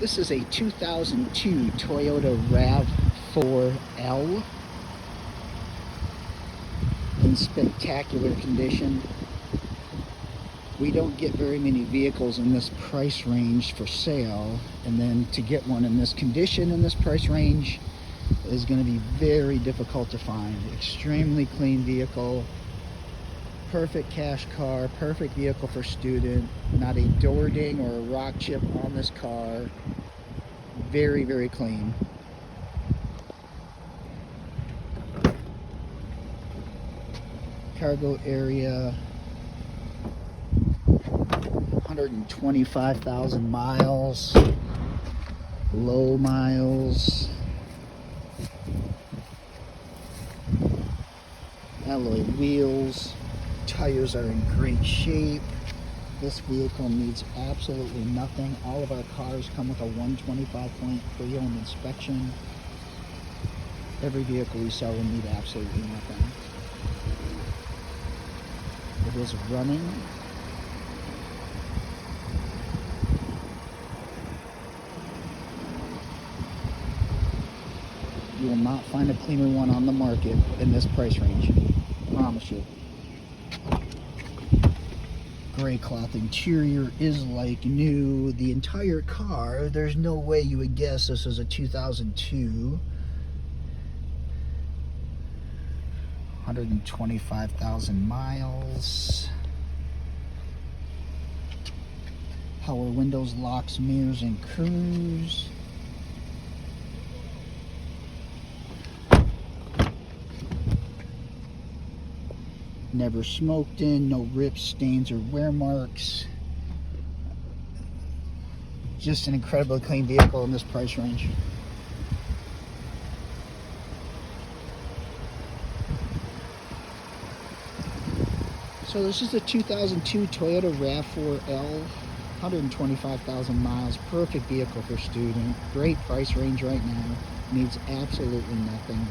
This is a 2002 Toyota RAV4L in spectacular condition. We don't get very many vehicles in this price range for sale, and then to get one in this condition in this price range is going to be very difficult to find. Extremely clean vehicle, perfect cash car, perfect vehicle for student, not a door ding or a rock chip on this car. Very, very clean. Cargo area, 125,000 miles, low miles, alloy wheels, tires are in great shape. This vehicle needs absolutely nothing. All of our cars come with a 125-point pre-owned inspection. Every vehicle we sell will need absolutely nothing. It is running. You will not find a cleaner one on the market in this price range. I promise you. Gray cloth interior is like new. The entire car, there's no way you would guess this is a 2002. 125,000 miles. Power windows, locks, mirrors, and cruise. Never smoked in, no rips, stains, or wear marks. Just an incredibly clean vehicle in this price range. So this is a 2002 Toyota RAV4L, 125,000 miles, perfect vehicle for student, great price range right now, needs absolutely nothing.